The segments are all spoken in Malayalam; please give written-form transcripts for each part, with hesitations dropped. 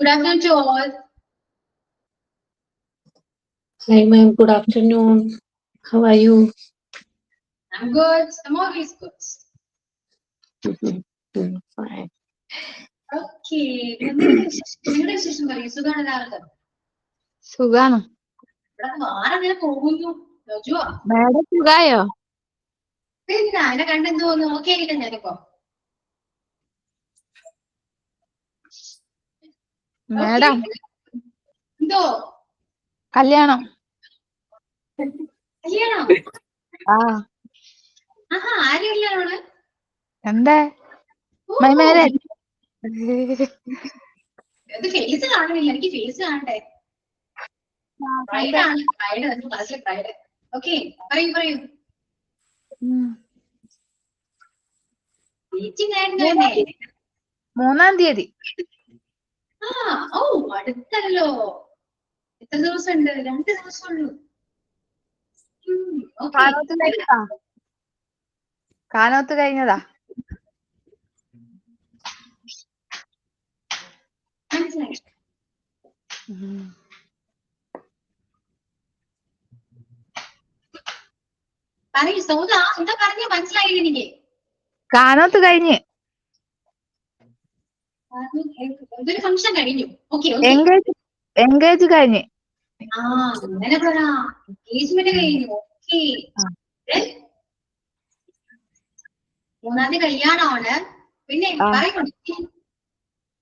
Good afternoon to all. Hi, ma'am. Good afternoon. How are you? I'm good. I'm always good. Fine. Okay. നിങ്ങളുടെ വിശേഷം പറയൂ. സുഖാണ് എല്ലാവർക്കും. സുഖാണ്. ഇവിടെ ആരെങ്ങനെ പോകുന്നു? രജുവാ? മേഡം സുഖായോ? പിന്നെ അതിനെ കണ്ടെന്ത് തോന്നുന്നു? ഓക്കെ ആയിരിക്കാം ഞാനിപ്പോ. മേഡം എന്തോ കല്യാണം. കല്യാണോ? ആഹാ, ആര് കല്യാണമാണ്? എന്തേ മൈ മാരേജ്. അത് ഫേസ് കാണുന്നില്ല. എനിക്ക് ഫേസ് കാണണ്ടേ. ബ്രൈഡ് ആണ്. ബ്രൈഡ് നമ്മുടെ ക്ലാസ്സിലെ ബ്രൈഡ്. ഓക്കെ, പറയൂ. മീറ്റിംഗ് ആയിരുന്നു തന്നെ. 3-ാം തീയതി. ഓ അടുത്തല്ലോ. എത്ര ദിവസം ഉണ്ട്? 2 ദിവസമുള്ളൂ. കാനോത്ത് കഴിഞ്ഞതാ. മനസ്സിലായി. പറയൂ സൗദ, എന്താ പറഞ്ഞ മനസ്സിലായില്ല എനിക്ക്. കാനോത്ത് കഴിഞ്ഞ്. ഇതൊരു ഫംഗ്ഷൻ കഴിഞ്ഞു. ഓക്കെ. എൻഗേജ് കഴിഞ്ഞ്. അങ്ങനെ പറ. എൻഗേജ്മെന്റ് കഴിഞ്ഞു. ഓക്കെ. 3-ാം തീയതി കല്യാണമാണ്. പിന്നെ പറയുന്നുണ്ട്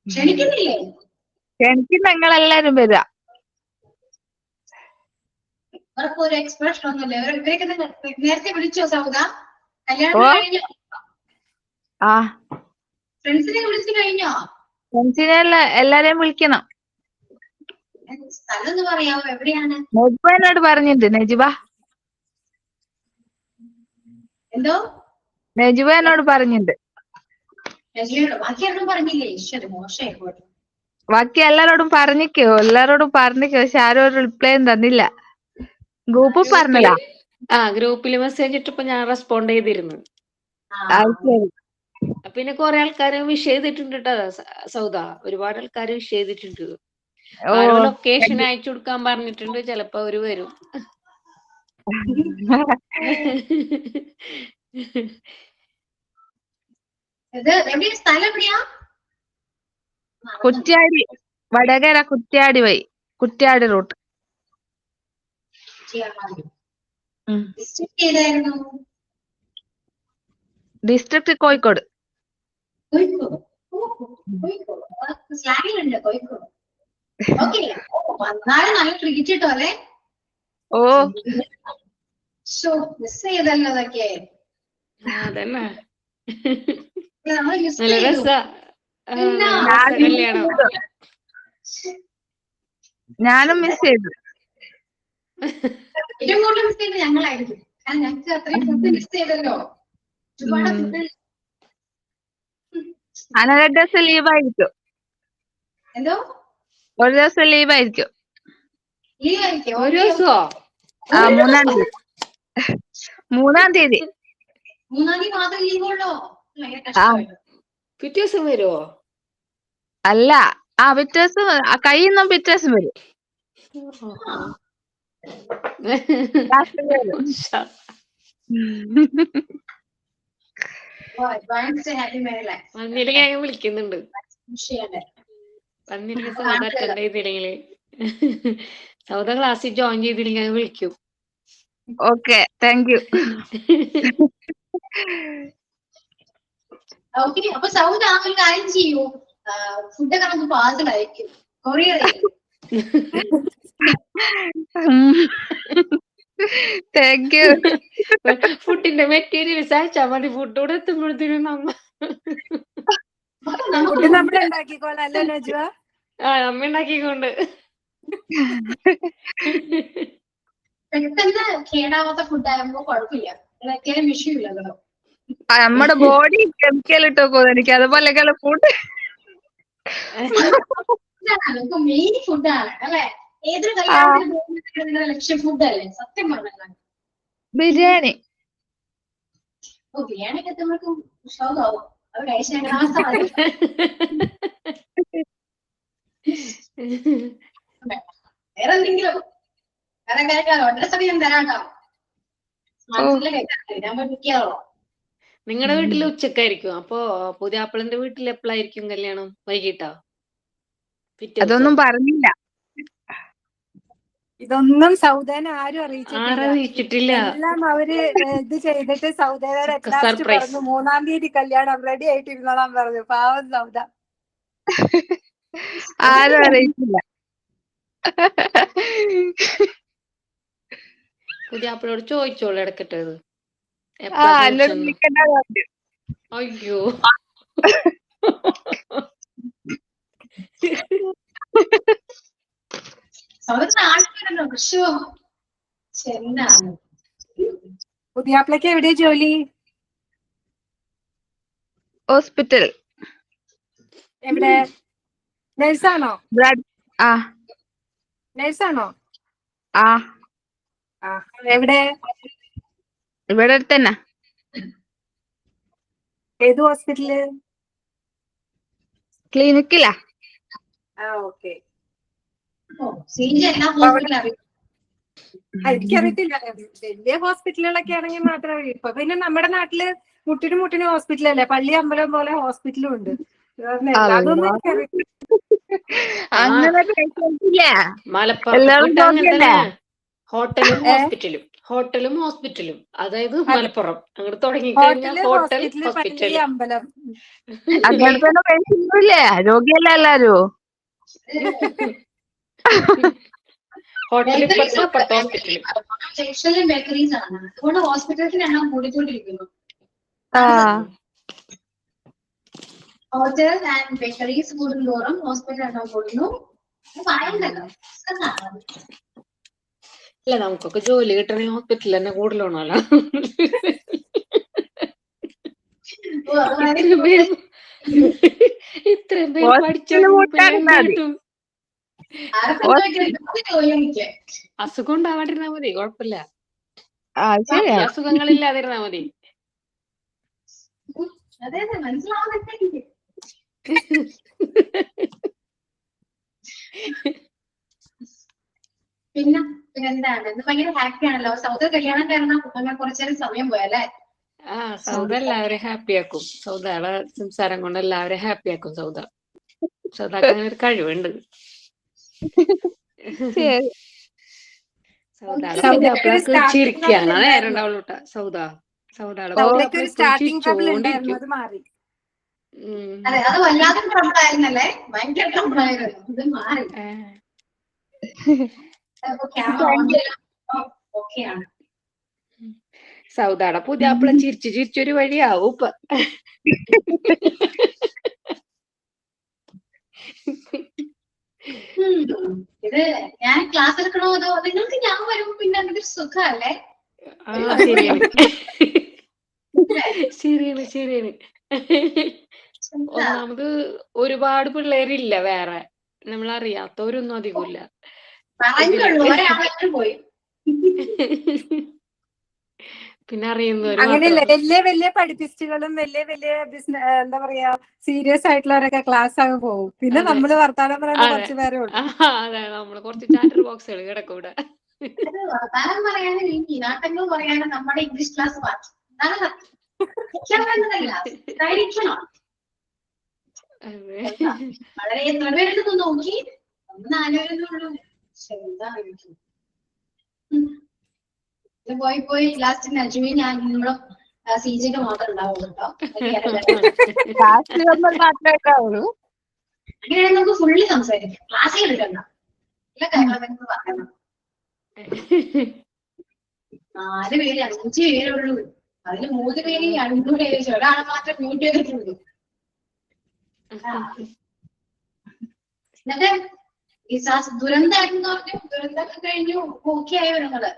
ക്ഷണിക്കുന്നില്ലേ? ക്ഷണിക്കും, നിങ്ങളെല്ലാരും വരിക. ഇവർക്ക് ഒരു എക്സ്പ്രഷൻ ഒന്നുമില്ല. ഇവരൊക്കെ നേരത്തെ വിളിച്ചോ സൗദ? കല്യാണത്തിന് കഴിഞ്ഞോ? ഫ്രണ്ട്സിനെ വിളിച്ചു കഴിഞ്ഞോ? ഫ്രണ്ട്സിനെ എല്ലാരെയും വിളിക്കണം. സ്ഥലം ഒന്ന് പറയാമോ? എവിടെയാണ്? നെജിബ എന്നോട് പറഞ്ഞിട്ടുണ്ട്. എന്തോ? നെജിബ എന്നോട് പറഞ്ഞിട്ടുണ്ട്. ബാക്കി ആരോടും പറഞ്ഞില്ലേ? ഈശ്വര മോശമായിക്കോട്ടെ. ബാക്കി എല്ലാരോടും പറഞ്ഞിക്കോ പക്ഷെ ആരും ഒരു റിപ്ലൈ തന്നില്ല. ഗ്രൂപ്പിൽ പറഞ്ഞതാ. ഗ്രൂപ്പില് മെസ്സേജ് ഇട്ടപ്പോ ഞാൻ റെസ്പോണ്ട് ചെയ്തിരുന്നു. പിന്നെ കുറെ ആൾക്കാര് വിഷ് ചെയ്തിട്ടുണ്ട് കേട്ടോ സൗദ. ഒരുപാട് ആൾക്കാര് വിഷ് ചെയ്തിട്ടുണ്ട്. ആരോ ലൊക്കേഷൻ അയച്ചു കൊടുക്കാൻ പറഞ്ഞിട്ടുണ്ട്. ചിലപ്പോ അവര് വരും. സ്ഥലം എവിടെയാ? കുറ്റ്യാടി, വടകര കുറ്റ്യാടി വഴി, കുറ്റ്യാടി റൂട്ട്. ഡിസ്ട്രിക്ട് കോഴിക്കോട്. വന്നാലും നല്ല ട്രീറ്റ് കിട്ടും അല്ലേ? മിസ് ചെയ്തല്ലോ അതൊക്കെ. അതന്നെ, നമ്മൾ മിസ് നല്ല ചെയ്തു. രസാ കല്യാണം. ഞാനും മിസ് ചെയ്തു. ഏറ്റവും കൂടുതൽ മിസ് ചെയ്ത് ഞങ്ങളായിരിക്കും. കാരണം ഞങ്ങൾക്ക് അത്രയും ഫുഡ് മിസ് ചെയ്തല്ലോ. ഒരുപാട് ഫുഡ്. അനൊരു ദിവസം ലീവായിരിക്കും. എന്തോ? ഒരു ദിവസം ലീവായിരിക്കും. ഒരു ദിവസോ? 3-ാം തീയതി. 3-ാം തീയതി. 3-ാം തീയതി മാത്രം ലീവുള്ളോ? പിറ്റേ ദിവസം വരുമോ? അല്ല, പിറ്റേ ദിവസം കഴിയുന്ന പിറ്റേ ദിവസം വരും. വന്നില്ലെങ്കിൽ ഞാൻ വിളിക്കുന്നുണ്ട്. വന്നില്ലെങ്കിൽ സൗദ അറ്റൻഡ് ചെയ്തില്ലെങ്കില്, സൗദ ക്ലാസ്സിൽ ജോയിൻ ചെയ്തില്ലെങ്കിൽ ഞാൻ വിളിക്കും. Okay, thank you. അപ്പൊ സൗദ ഒരു കാര്യം ചെയ്യൂ. ഫുഡൊക്കെ നമുക്ക് പാർസൽ അയക്കും. കൊറിയർ അയക്കും. Thank you. ഫുഡിന്റെ മെറ്റീരിയൽസ് അയച്ചാൽ മതി. ഫുഡ് കൂടെ എത്തുമ്പോഴത്തേനും നമ്മ ഉണ്ടാക്കിക്കോളാം അല്ലേ നജുവ? അമ്മ ഉണ്ടാക്കിക്കൊണ്ട്. പെട്ടെന്ന് കേടാവാത്ത ഫുഡാകുമ്പോ കുഴപ്പമില്ല. ഇതൊക്കെയാലും വിഷയമില്ലല്ലോ. നമ്മുടെ ബോഡി കെമിക്കൽ ഇട്ടോക്കോ എനിക്ക്. അതുപോലെ ഫുഡ് മെയിൻ ഫുഡാണ് അല്ലെ? ഏതൊരു കല്യാണത്തിന് പോകുന്ന ലക്ഷ്യം ഫുഡല്ലേ? സത്യം പറഞ്ഞാൽ ബിരിയാണി. ബിരിയാണി ഒക്കെ നമ്മൾക്ക് ഉഷാറാവും. അത് കഴിച്ച് ഞങ്ങളുടെ അവസ്ഥ വേറെ എന്തെങ്കിലും വേറെ കാര്യങ്ങളോ അഡ്രസ്സൊക്കെ ഞാൻ തരാട്ടോ. ഞാൻ പഠിക്കാറോ. നിങ്ങളുടെ വീട്ടിൽ ഉച്ചക്കായിരിക്കും. അപ്പൊ പുതിയാപ്പിളിന്റെ വീട്ടിൽ എപ്പോഴായിരിക്കും കല്യാണം? വൈകിട്ടോ? പിറ്റേ ദിവസം? അതൊന്നും പറഞ്ഞില്ല. ഇതൊന്നും സൗദേനെ ആരും അറിയിച്ചിട്ടില്ല. അറിയിച്ചിട്ടില്ല. എല്ലാം അവര് ഇത് ചെയ്തിട്ട് സൗദേനോട് ലാസ്റ്റ് സർപ്രൈസ്. പറഞ്ഞു 3-ാം തീയതി കല്യാണം റെഡി ആയിട്ട് ഇരുന്നോളാൻ പറഞ്ഞു. പാവം സൗദ. ആരും അറിയിച്ചില്ല. പുതിയാപ്പിളോട് ചോദിച്ചോളൂ ഇടക്കിട്ടത്. എന്നോട് വിളിക്കണ്ട പറഞ്ഞു. അയ്യോ. പുതിയാപ്പിളക്ക് എവിടെയാ ജോലി? ഹോസ്പിറ്റൽ. എവിടെ? നഴ്സാണോ? ആ നഴ്സാണോ? ആ എവിടെ? ഇവിടെ അടുത്തന്നെ. ഏത് ഹോസ്പിറ്റല്? ക്ലിനിക്കിലാ. ഓക്കെ. എനിക്കറിയത്തില്ല. വലിയ ഹോസ്പിറ്റലുകളൊക്കെ ആണെങ്കിൽ മാത്രമേ. ഇപ്പൊ പിന്നെ നമ്മുടെ നാട്ടില് മുട്ടിന് ഹോസ്പിറ്റലല്ലേ, പള്ളി അമ്പലം പോലെ ഹോസ്പിറ്റലും ഉണ്ട്. അതൊന്നും എനിക്കറിയത്തില്ല. അങ്ങനെ ഹോട്ടലും ഹോസ്പിറ്റലും അതായത് മലപ്പുറം അങ്ങോട്ട് തുടങ്ങി കഴിഞ്ഞാൽ ഹോട്ടൽ ഹോസ്പിറ്റൽ അമ്പലം. അങ്ങനത്തെ പേഷ്യന്റില്ലേ, രോഗിയല്ല എല്ലാരും. ഹോട്ടലിൽ ഹോസ്പിറ്റലും ജംഗ്ഷനിലും ബേക്കറീസ് ആണ്. അതുകൊണ്ട് ഹോസ്പിറ്റൽസിന് എണ്ണം കൂടിക്കൊണ്ടിരിക്കുന്നു. ഹോട്ടൽസ് ആൻഡ് ബേക്കറീസ് കൂടുന്തോറും ഹോസ്പിറ്റൽ എണ്ണം കൂടുന്നു. പറയണ്ടല്ലോ. അല്ല, നമുക്കൊക്കെ ജോലി കിട്ടണമെങ്കിൽ ഹോസ്പിറ്റലിൽ തന്നെ കൂടുതലാണല്ലോ. ഇത്രയും പേര് പഠിച്ചു അസുഖം ഉണ്ടാവാണ്ടിരുന്നാ മതി, കുഴപ്പമില്ല. അസുഖങ്ങളില്ലാതിരുന്നാ മതി. അതെ മനസ്സിലാവുന്നുണ്ടെങ്കിൽ പിന്നെ എന്താണ് ഇന്ന് ഭയങ്കര ഹാപ്പി ആണല്ലോ. സൗദ കല്യാണം കാരണം അങ്ങനെ കുറച്ചേരം സമയം പോയല്ലേ. സൗദ എല്ലാവരും ഹാപ്പിയാക്കും. സൗദയുടെ സംസാരം കൊണ്ട് എല്ലാവരും ഹാപ്പിയാക്കും. സൗദക്ക് അങ്ങനെ ഒരു കഴിവുണ്ട്. സൗദയുടെ ചിരിക്കാണ് നേരം ഉണ്ടാവുള്ളൂ. അതെ, അത് വല്ലാതെ ട്രബിൾ ആയിരുന്നല്ലേ. ഭയങ്കര ട്രബിൾ ആയിരുന്നു. ഇത് മാറി. ഓക്കെയാണ്. സൗദയുടെ പുതിയാപ്പിള ചിരിച്ചൊരു വഴിയാവും ഇപ്പൊ. ഇത് ഞാൻ ക്ലാസ് എടുക്കണോ അതോ നിങ്ങൾക്ക് ഞാൻ വരുമ്പോ പിന്നെ അതിന്റെ സുഖല്ലേ? ശരിയാണ്. ഒന്നാമത് ഒരുപാട് പിള്ളേരില്ല, വേറെ നമ്മളറിയാത്തവരൊന്നും അധികമില്ല. പിന്നെ അറിയുന്നവര് അങ്ങനെയല്ല. വലിയ പഠിപ്പിസ്റ്റുകളും വലിയ ബിസിനസ് എന്താ പറയാ സീരിയസ് ആയിട്ടുള്ളവരൊക്കെ ക്ലാസ് ആകെ പോകും. പിന്നെ നമ്മള് വർത്താനം പറയുന്ന കുറച്ച് പേരെ ഉള്ളൂ. അതെ, നമ്മള് കുറച്ച് ചാറ്റർ ബോക്സുകൾ കിടക്കൂടെ. വർത്താനം പറയാനും ഈ നാട്ടങ്ങൾ പറയാനും നമ്മുടെ ഇംഗ്ലീഷ് ക്ലാസ് മാറ്റി. വളരെ എത്ര പേരെടുത്ത് നോക്കി ഒന്നാലോചിച്ചുള്ളൂ. പോയി ലാസ്റ്റ് നജുവി ഞാൻ നിങ്ങളും സിജിക്ക് മാത്രം ഉണ്ടാവുള്ളൂ കേട്ടോ. അങ്ങനെയാണെങ്കിൽ നമുക്ക് ഫുള്ളി സംസാരിക്കാം. ക്ലാസ്സിൽ എടുക്കണ്ട, എല്ലാ കാര്യങ്ങളും പറയണം. 4 പേര് 5 പേരുള്ളൂ. അതിന് 3 പേര് അൺമ്യൂട്ട് ചെയ്തു, ഒരാളെ മാത്രം മ്യൂട്ട് ചെയ്തിട്ടുള്ളൂ. എന്നിട്ട് ഈ ദുരന്തായിരുന്നു പറഞ്ഞു. ദുരന്തമൊക്കെ കഴിഞ്ഞു, ഓക്കെ ആയോ നിങ്ങള്?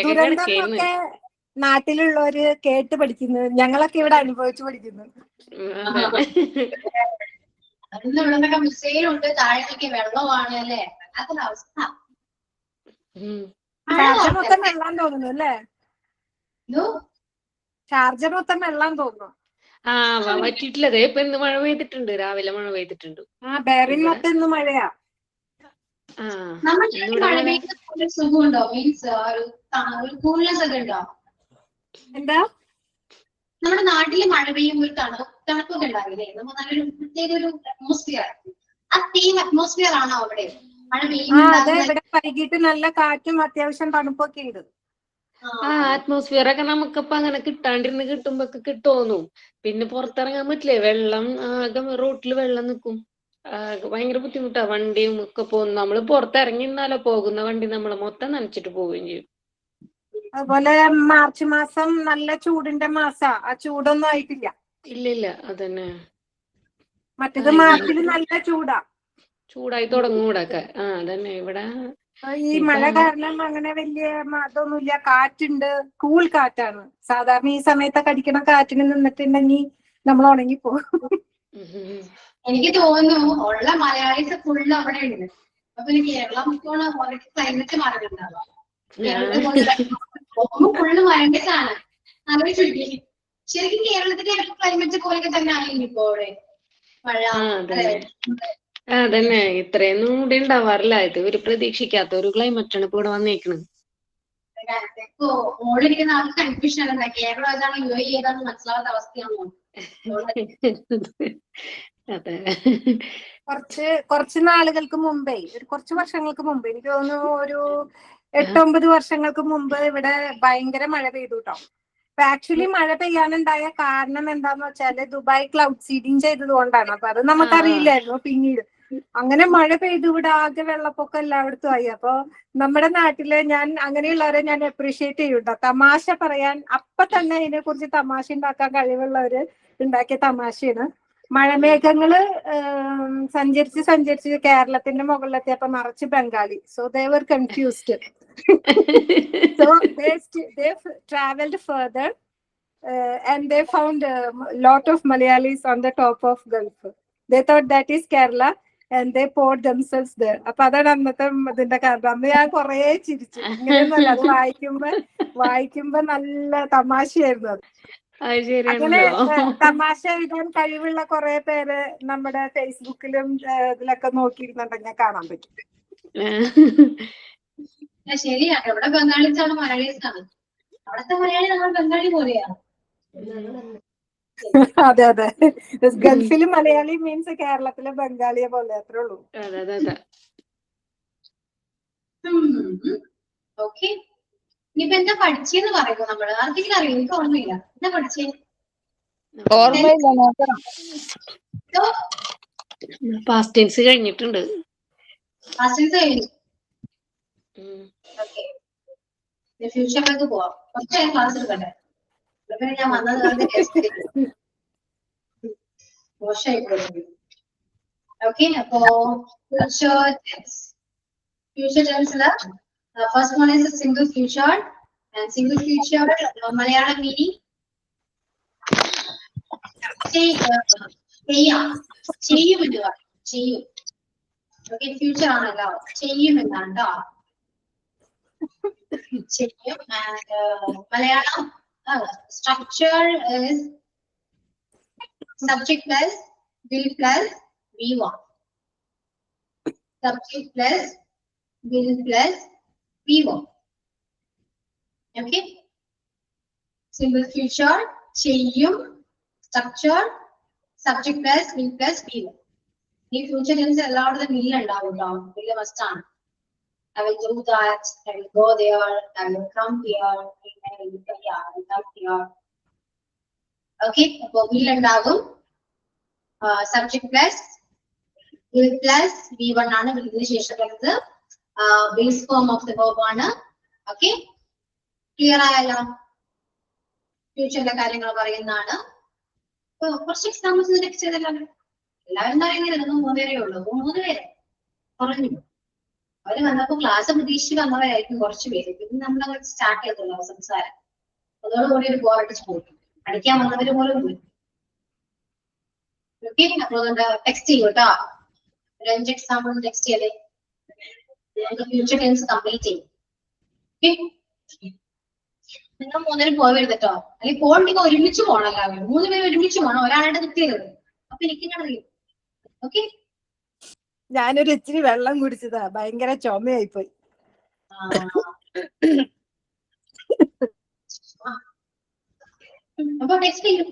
ദുരന്തമൊക്കെ നാട്ടിലുള്ളവര് കേട്ട് പഠിക്കുന്നു, ഞങ്ങളൊക്കെ ഇവിടെ അനുഭവിച്ചു പഠിക്കുന്നു. അതിന് ഇവിടുന്നൊക്കെ മിസൈലുണ്ട്, താഴേക്ക് വെള്ളമാണ് അല്ലേ, വല്ലാത്തൊരു അവസ്ഥ. മൊത്തം വെള്ളം തോന്നുന്നു അല്ലേ? ഇതോ ഷാർജ മൊത്തം വെള്ളം തോന്നുന്നു. പറ്റിയിട്ടില്ല. ദേ ഇപ്പൊ ഇന്ന് മഴ പെയ്തിട്ടുണ്ട്, രാവിലെ മഴ പെയ്തിട്ടുണ്ട്. ബെറിൻ മൊത്തം ഇന്ന് മഴയാ. നമ്മുടെ ഇവിടെ മഴ മഴ പെയ്യുന്ന സുഖമുണ്ടോ? മീൻസ് ഒരു കൂൾനെസ് ഒക്കെ ഉണ്ടോ? എന്താ നമ്മുടെ നാട്ടില് മഴ പെയ്യുമ്പോൾ ഒരു തണുപ്പൊക്കെ ഉണ്ടാവില്ലേ? നമ്മൾ നല്ലൊരു പ്രത്യേക ഒരു അറ്റ്മോസ്ഫിയർ, ആ സെയിം അറ്റ്മോസ്ഫിയർ ആണോ അവിടെ മഴ അതെ, പെയ്യുന്നുണ്ടാകുന്ന? ഇവിടെ വൈകിട്ട് നല്ല കാറ്റും അത്യാവശ്യം തണുപ്പൊക്കെ ഉണ്ട്. അറ്റ്മോസ്ഫിയർ ഒക്കെ നമുക്കിപ്പോ അങ്ങനെ കിട്ടാണ്ടിരുന്ന് കിട്ടുമ്പോ തോന്നും. പിന്നെ പുറത്തിറങ്ങാൻ പറ്റില്ലേ, വെള്ളം ആകെ റോട്ടില് വെള്ളം നിൽക്കും. ഭയങ്കര ബുദ്ധിമുട്ടാ. വണ്ടിയും ഒക്കെ പോകുന്നു. നമ്മള് പുറത്തിറങ്ങി നിന്നാലോ പോകുന്ന വണ്ടി നമ്മള് മൊത്തം നനച്ചിട്ട് പോവുകയും ചെയ്യും. അതുപോലെ മാർച്ച് മാസം നല്ല ചൂടിന്റെ മാസാ, ആ ചൂടൊന്നും ആയിട്ടില്ല. ഇല്ല അതന്നെ. മറ്റേത് മാർച്ചിൽ നല്ല ചൂടായി തുടങ്ങും ഇവിടൊക്കെ. അതന്നെ ഇവിടെ ഈ മഴ കാരണം അങ്ങനെ വലിയ അതൊന്നുമില്ല. കാറ്റുണ്ട്, കൂൾ കാറ്റാണ്. സാധാരണ ഈ സമയത്തൊക്കെ അടിക്കണ കാറ്റിന് നിന്നിട്ടുണ്ടെങ്കിൽ നമ്മൾ ഉണങ്ങിപ്പോകും. എനിക്ക് തോന്നുന്നു ഉള്ള മലയാളീസ് ഫുള്ള് അവിടെ ഉണ്ട്. അപ്പൊ കേരളം ക്ലൈമറ്റ് മാറുന്നുണ്ടാവാം. ഫുള്ള് മഴക്കാണ്. ആലോചിച്ചില്ലേ, ശരിക്കും കേരളത്തിന്റെ ക്ലൈമറ്റ് പോലെയൊക്കെ തന്നെ ആയിരുന്നു ഇപ്പൊ അവിടെ മഴ. അതന്നെ, ഇത്രയൊന്നും കൂടി ഉണ്ടാവാറില്ല. ഇത് ഒരു പ്രതീക്ഷിക്കാത്ത ഒരു ക്ലൈമറ്റാണ് ഇപ്പൊ ഇവിടെ വന്നേക്കണത്. ഇപ്പൊ മോളിരിക്കുന്ന ആൾക്ക് കൺഫ്യൂഷൻ അല്ല, കേരളം ഏതാണ് UAE ഏതാണെന്ന് മനസ്സിലാവാത്ത അവസ്ഥയാണോ? അതെ. കുറച്ച് നാളുകൾക്ക് മുമ്പേ, കുറച്ച് വർഷങ്ങൾക്ക് മുമ്പ്, എനിക്ക് തോന്നുന്നു ഒരു 8-9 വർഷങ്ങൾക്ക് മുമ്പ് ഇവിടെ ഭയങ്കര മഴ പെയ്തു കേട്ടോ. അപ്പൊ ആക്ച്വലി മഴ പെയ്യാനുണ്ടായ കാരണം എന്താന്ന് വെച്ചാല് ദുബായ് ക്ലൗഡ് സീഡിങ് ചെയ്തത് കൊണ്ടാണ്. അപ്പൊ അത് നമുക്കറിയില്ലായിരുന്നു. പിന്നീട് അങ്ങനെ മഴ പെയ്തു ഇവിടെ ആകെ വെള്ളപ്പൊക്കം എല്ലായിടത്തും ആയി. അപ്പൊ നമ്മുടെ നാട്ടില് അങ്ങനെയുള്ളവരെ ഞാൻ അപ്രീഷിയേറ്റ് ചെയ്യൂട്ടോ. തമാശ പറയാൻ അപ്പൊ തന്നെ ഇതിനെ കുറിച്ച് തമാശ ഉണ്ടാക്കാൻ കഴിവുള്ളവര് ഉണ്ടാക്കിയ തമാശയാണ്. മഴമേഘങ്ങള് സഞ്ചരിച്ച് കേരളത്തിന്റെ മുകളിലെത്തിയപ്പോ നിറച്ച് Bengali. So they were confused. So they traveled further and they found a lot of Malayalis on the top of Gulf. They thought that is Kerala and they poured themselves there. അപ്പൊ അതാണ് അന്നത്തെ ഇതിന്റെ കാരണം. അന്ന് ഞാൻ കുറേ ചിരിച്ചു. ഇങ്ങനെയൊന്നുമല്ല, അത് വായിക്കുമ്പോ നല്ല തമാശയായിരുന്നു അത്. അങ്ങനെ തമാശ എഴുതാൻ കഴിവുള്ള കുറെ പേര് നമ്മുടെ ഫേസ്ബുക്കിലും ഇതിലൊക്കെ നോക്കിയിരുന്നുണ്ടെങ്കിൽ കാണാൻ പറ്റും. ശരിയാണ്, ഇവിടെ ബംഗാളീസ് ആണ്, മലയാളീസ് ആണ്. അവിടുത്തെ മലയാളി നമ്മൾ ബംഗാളി പോലെയാണ്. അതെ ഗൾഫില് മലയാളി മീൻസ് കേരളത്തിലെ ബംഗാളിയെ പോലെ, അത്രേ ഉള്ളൂ. ഓക്കെ, ഇനിയിപ്പോ എന്താ പഠിച്ചെന്ന് പറയുമ്പോ നമ്മള് ആർക്കെങ്കിലും അറിയാം? എനിക്ക് ഓർമ്മയില്ല. എന്താ പഠിച്ചേ? ഓർമ്മയില്ല, നോക്കണം. പാസ്റ്റ് ടെൻസ് കഴിഞ്ഞിട്ടുണ്ട്. ഫ്യൂച്ചറിലേക്ക് പോവാം. കുറച്ച് ക്ലാസ് എടുക്കട്ടെ. ഞാൻ വന്നത് മോശമായി പോയി. ഓക്കെ, അപ്പോ ഫ്യൂച്ചർ ടെൻസില് first one is single future. And single future Malayalam meaning ചെയ്യും എന്ന് പറയും. ചെയ്യും. ഓക്കെ, ഫ്യൂച്ചർ ആണല്ലോ, ചെയ്യും എന്നാണ് കേട്ടോ. ചെയ്യും. Malayalam structure is subject plus will plus V1. Subject plus will plus V1. Okay. Simple future, ചെയ്യും, structure, subject plus will plus V1. ഈ ഫ്യൂച്ചർ ടെൻസ് എല്ലായിടത്തും will ഉണ്ടാവും കേട്ടോ. will must ആണ്. I will do that, I will go there, I will come here, I will come here. Okay, അപ്പോൾ will ഉണ്ടാകും. Subject plus will plus V1 ആണ്. ഇതിന് ശേഷം വരുന്നത് base form of the verb ആണ്. Okay, clear ആയല്ലോ? ഫ്യൂച്ചറിന്റെ കാര്യങ്ങൾ പറയുന്നതാണ്. കുറച്ച് എക്സാമ്പിൾസ് ടെക്സ്റ്റ് ചെയ്തല്ലോ. എല്ലാവരും പറയുന്നത് ഇതൊന്നും 3 പേരേ ഉള്ളൂ. 3 പേരെ പറഞ്ഞു. അവര് വന്നപ്പോ ക്ലാസ് പ്രതീക്ഷിച്ച് വന്നവരായിരിക്കും കുറച്ച് പേര്. പിന്നെ നമ്മളങ്ങനെ സ്റ്റാർട്ട് ചെയ്തല്ലോ സംസാരം. അതോടുകൂടി ഒരു ബോറടിച്ച് പോയി. പഠിക്കാൻ വന്നവര് പോലും പോയി. ഓക്കെ, അപ്പൊ ടെക്സ്റ്റ് ചെയ്യും കേട്ടോ. ഒരു 5 എക്സാമ്പിൾ ടെക്സ്റ്റ് ചെയ്തേ. ഫ്യൂച്ചർ ടെൻസ് കംപ്ലീറ്റ് ചെയ്യും. നിങ്ങൾ മൂന്നുപേരും പോയി വരുന്നോ, അല്ലെങ്കിൽ പോകണ്ടെങ്കിൽ ഒരുമിച്ച് പോകണം. എല്ലാവരും 3 പേര് ഒരുമിച്ച് പോകണം, ഒരാളുടെ നിൽക്കരുത്. അപ്പൊ എനിക്കിങ്ങനെ അറിയും. ഓക്കെ, ഞാനൊരു ഇച്ചിരി വെള്ളം കുടിച്ചതാ, ഭയങ്കര ചുമയായി പോയി. അപ്പൊ നെക്സ്റ്റ് ചെയ്യും.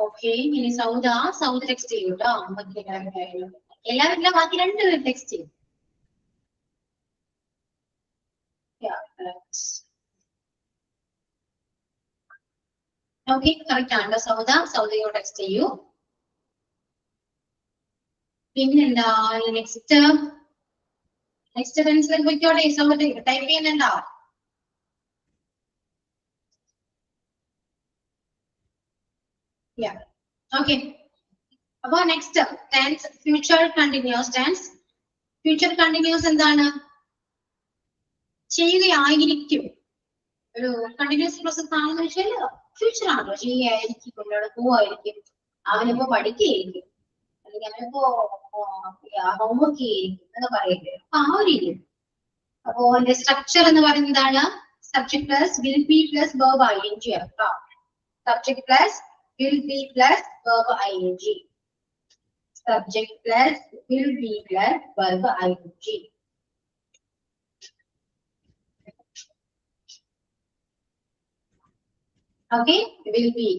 ഓക്കെ, ഇനി സൗദ ടെക്സ്റ്റ് ചെയ്യൂ കേട്ടോ. എല്ലാവരും ഇല്ല, ബാക്കി രണ്ടുപേരും ടെക്സ്റ്റ് ചെയ്യും. ഓക്കെ, കറക്റ്റ് ആണ്. സൗദയോ ടെക്സ്റ്റ് ചെയ്യൂ. പിന്നെന്താ നെക്സ്റ്റ് ടെൻസിൽ പോയിക്കോട്ടെ. സൗദ ടൈപ്പ് ചെയ്യുന്നുണ്ടോ? ഓക്കെ, അപ്പൊ next tense future continuous tense. Future continuous എന്താണ്? ചെയ്യുകയായിരിക്കും. ഒരു കണ്ടിന്യൂസ് പ്രോസസ് ആണെന്ന് വെച്ചാൽ ഫ്യൂച്ചർ ആണല്ലോ. ചെയ്യുകയായിരിക്കും, കൊണ്ടോടെ പോവായിരിക്കും, അവനിപ്പോ പഠിക്കുകയായിരിക്കും, അല്ലെങ്കിൽ അവനിപ്പോ ഹോംവർക്ക് ചെയ്യിരിക്കും എന്ന് പറയില്ലേ. അപ്പൊ ആ ഒരു രീതി. അപ്പോ അതിന്റെ സ്ട്രക്ചർ എന്ന് പറയുന്നതാണ് subject plus will be plus verb ing കേട്ടോ. Subject plus will be plus verb ing. Subject plus will be plus verb ing. Okay, will be.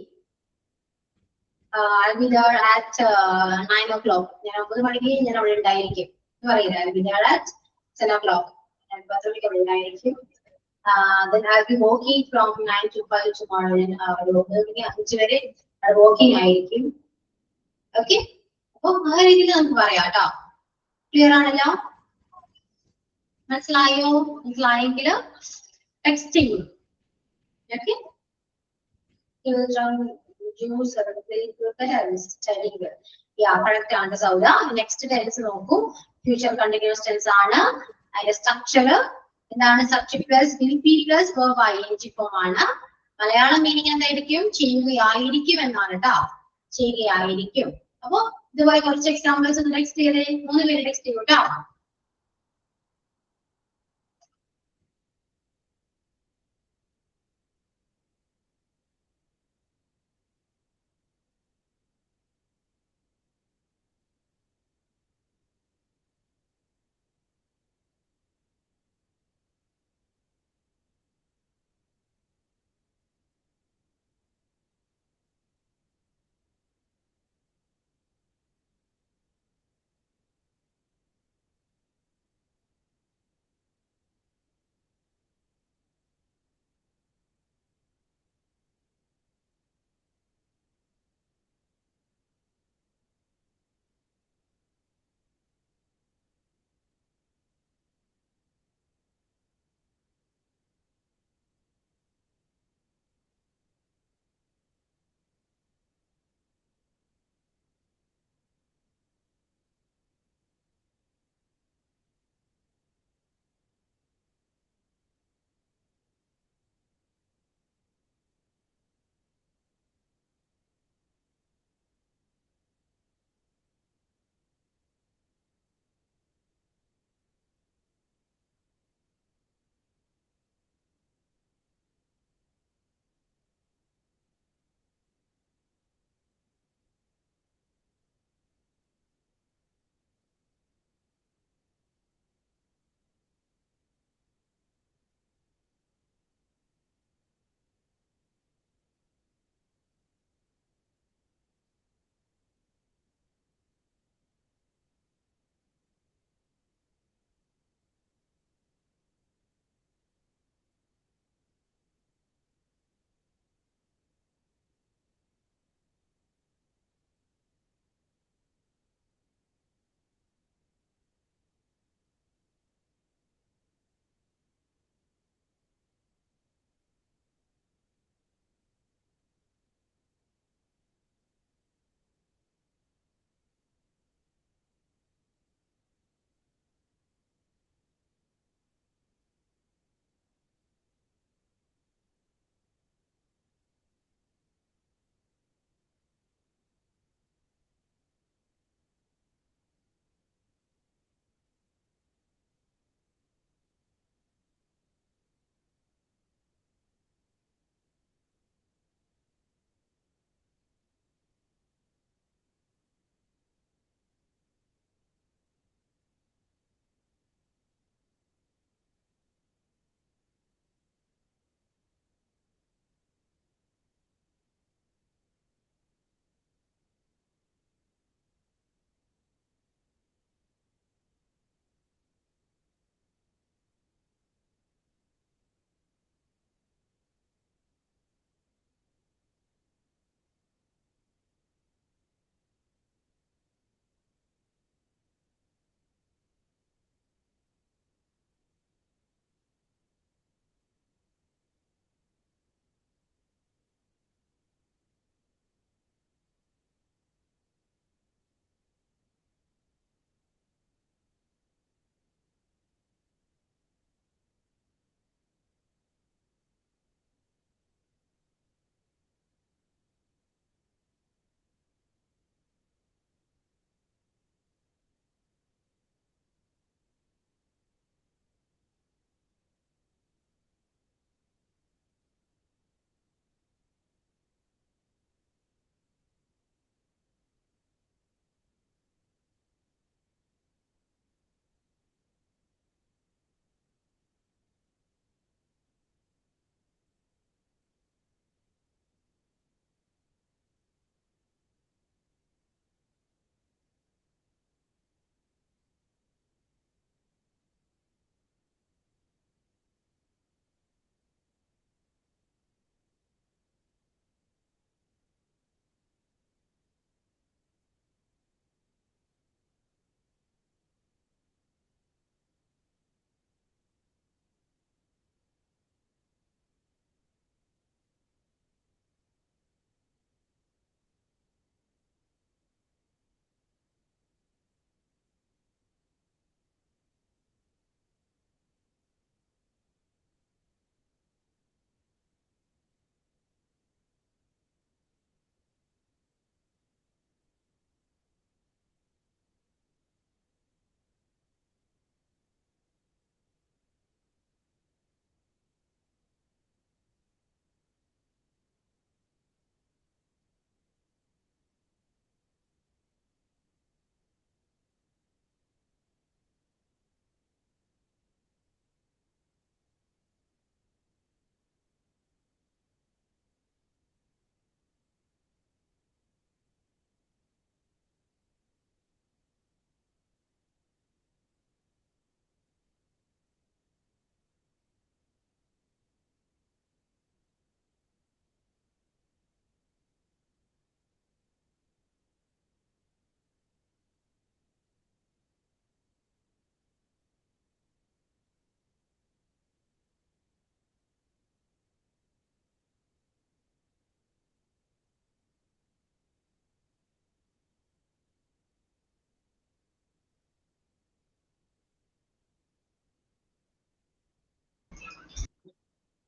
I'll be there at 9 o'clock. ഞാൻ 9 മണിക്ക് ഞാൻ അവിടെ ഉണ്ടായിരിക്കും എന്ന് പറയുന്നത്. I'll be there at 10 o'clock. ഞാൻ 10 മണിക്ക് അവിടെ ഉണ്ടായിരിക്കും. Then I'll be working from 9 to 5 tomorrow. ഞാൻ 5 വരെ working ആയിരിക്കും. Okay. അപ്പൊ ആ രീതിയിൽ നമുക്ക് പറയാം കേട്ടോ. ക്ലിയർ ആണല്ലോ? മനസ്സിലായോ? മനസ്സിലായെങ്കിൽ ടെക്സ്റ്റ് ചെയ്യും. ഓക്കെ, കറക്റ്റ് ആണ് സൗദ. നെക്സ്റ്റ് ടെൻസ് നോക്കൂ. ഫ്യൂച്ചർ കണ്ടിന്യൂസ് ടെൻസ് ആണ്. അതിന്റെ സ്ട്രക്ചർ എന്താണ്? Subject plus will be plus verb ing form ആണ്. മലയാളം മീനിങ് എന്തായിരിക്കും? ചെയ്യുകയായിരിക്കും എന്നാണ് കേട്ടോ. ചെയ്യുകയായിരിക്കും. അപ്പൊ ഇതുപോലെ കുറച്ച് എക്സാമ്പിൾസ് ഒന്ന് ടെക്സ്റ്റ് ചെയ്തേ. 3 പേര് ടെക്സ്റ്റ് ചെയ്യൂ കേട്ടോ.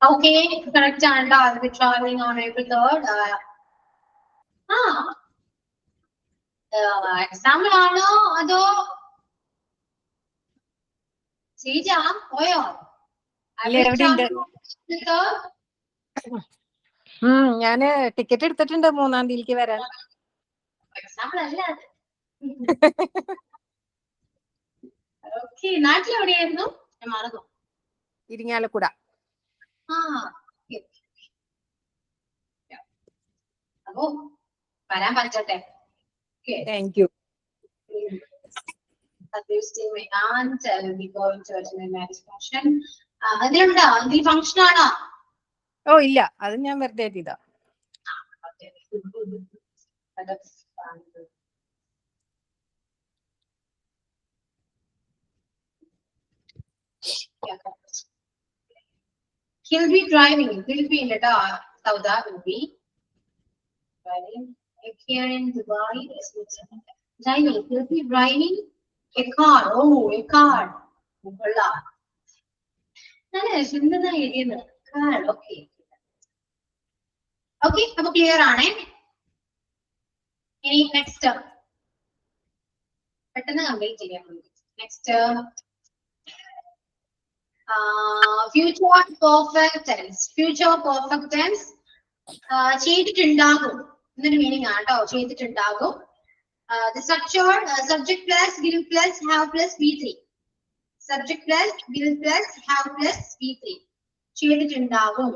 Okay, correct ആണ്. I'll be traveling on April 3rd. Example ആണോ അതോ ശ്രീജ പോയോ? ഇല്ല, എവിടെയുണ്ട്? ഞാന് ടിക്കറ്റ് എടുത്തിട്ടുണ്ട് 3-ാം തീയതിക്ക് വരാൻ. എക്സാമ്പിൾ അല്ല അത്. ഓക്കെ, നാട്ടിൽ എവിടെയായിരുന്നു? ഞാൻ മറന്നു. ഇരിങ്ങാലക്കുട. അപ്പോ വരാൻ പറ്റട്ടെ. Thank you. അതിലുണ്ടോ? എന്തെങ്കിലും ഫംഗ്ഷൻ ആണോ? ഓ ഇല്ല, അത് ഞാൻ വെറുതെ എഴുതിയതാ. He'll be driving. He'll be in the Sauda will be driving. Here in Dubai, driving. He'll be driving a car. Oh, a car. Okay. Okay, അപ്പൊ ക്ലിയർ ആണേ. ഇനി നെക്സ്റ്റ് പെട്ടെന്ന് കംപ്ലീറ്റ് ചെയ്യാം. Next future perfect tense. Future perfect tense ചെയ്തിട്ടുണ്ടാകും എന്നൊരു മീനിങ് ആണ് കേട്ടോ. ചെയ്തിട്ടുണ്ടാകും. The structure subject plus will plus have plus V3. Subject plus will plus have plus V3. ചെയ്തിട്ടുണ്ടാകും.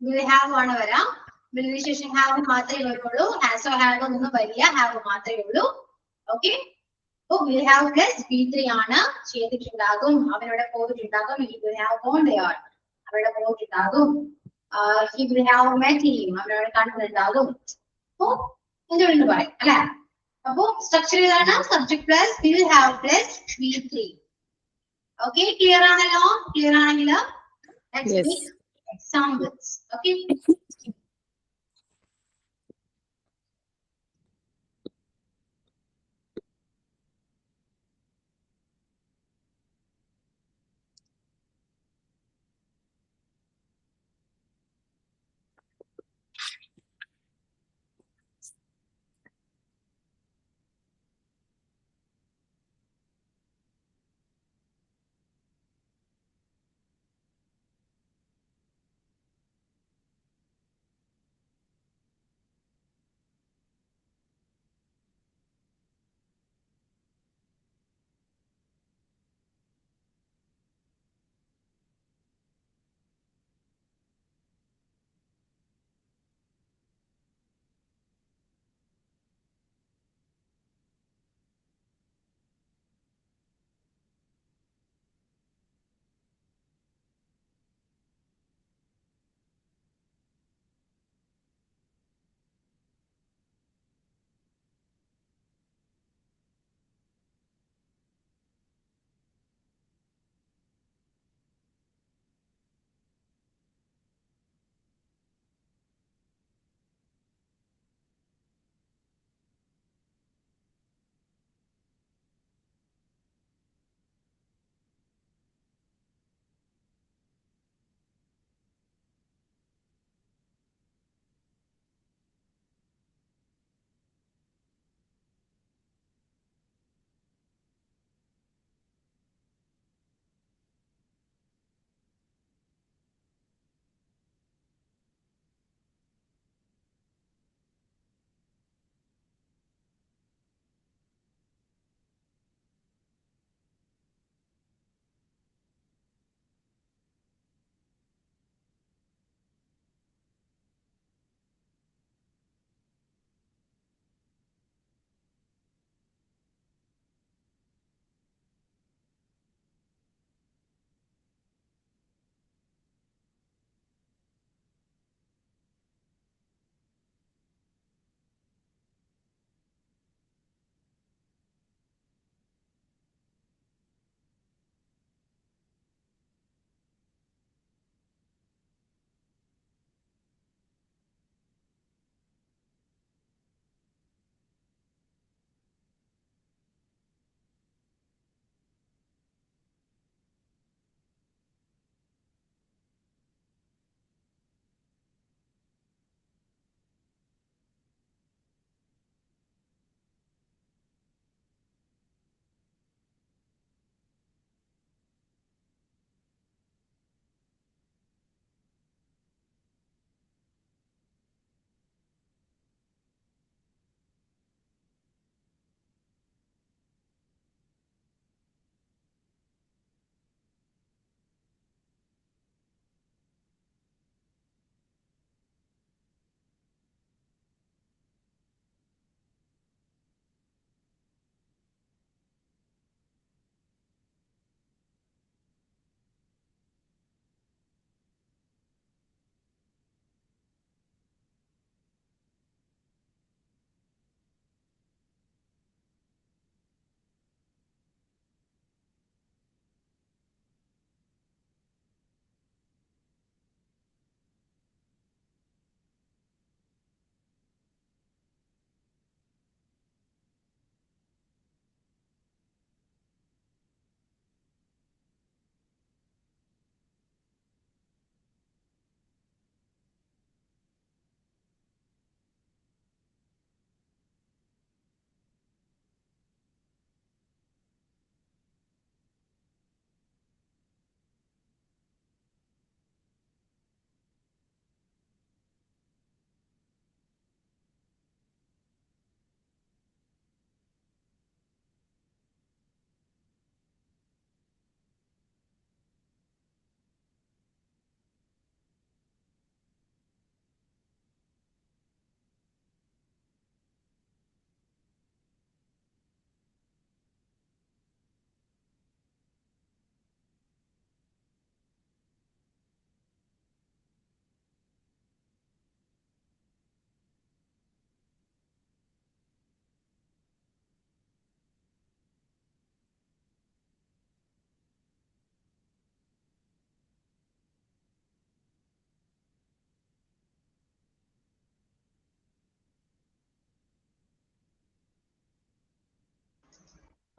Will have ആണ് വരാം. will ശേഷം have മാത്രമേ വരുള്ളൂ. has or had ഒന്നും വരില്ല. have മാത്രമേ ഉള്ളൂ. ഓക്കെ, അപ്പോൾ will have plus V3 ആണ്. ചെയ്തിട്ടുണ്ടാകും. അവനോട് പോയിട്ടുണ്ടാകും. He will have gone there. അവരുടെ പോയിട്ടുണ്ടാകും. He will have met him. അവനോട് കണ്ടിട്ടുണ്ടാകും. അപ്പോൾ എന്തുകൊണ്ട് പറയും അല്ലെ? അപ്പോ സ്ട്രക്ചർ ഏതാണ്? Subject plus will have plus V3. Okay, clear ആണല്ലോ? ക്ലിയർ ആണെങ്കിൽ examples. Okay,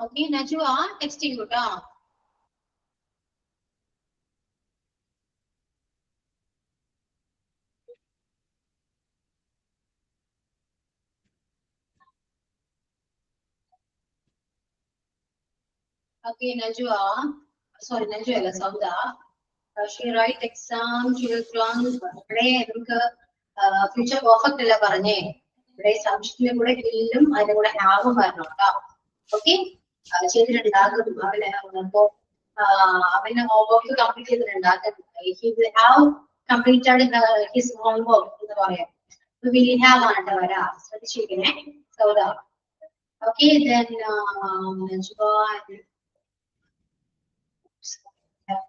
Okay, Najwa, text you കേട്ടോ. Okay, Najwa, sorry, Najwa അല്ല Sauda. She write exam, children, ഇവിടെ നമുക്ക് ഫ്യൂച്ചർ പെർഫെക്റ്റ് അല്ല പറഞ്ഞേ. ഇവിടെ സബ്ജക്റ്റിന്റെ കൂടെ വില്ലും അതിന്റെ കൂടെ ഹാവും വരണം കേട്ടോ. ഓക്കെ, ചെയ്തിട്ടുണ്ടാകും അവന്. അപ്പോ അവന് ഹോംവർക്ക് കംപ്ലീറ്റ് ചെയ്തിട്ടുണ്ടാകും. He will have completed his homework എന്ന് പറയാം. Will have ആണ് വരാ, ശ്രദ്ധിച്ചിരിക്കണേ Sauda. Okay, then Najwa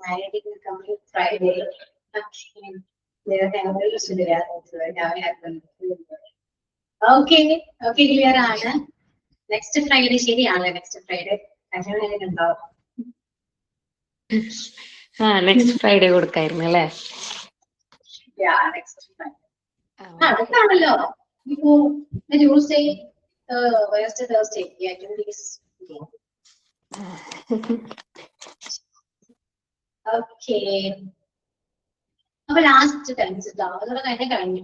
married in coming Friday. Okay, okay, clear ആണ്. നെക്സ്റ്റ് ഫ്രൈഡേ ശരിയാണ്, നെക്സ്റ്റ് ഫ്രൈഡേ ഉണ്ടാവും. നെക്സ്റ്റ് ഫ്രൈഡേ കൊടുക്കായിരുന്നു അല്ലേ? നെക്സ്റ്റ് ഫ്രൈഡേ അടുത്താണല്ലോ. ഇപ്പോ Tuesday, Wednesday, Thursday, 2 days. Okay, അപ്പൊ ലാസ്റ്റ് ടെൻസ് അതോടെ തന്നെ കഴിഞ്ഞു.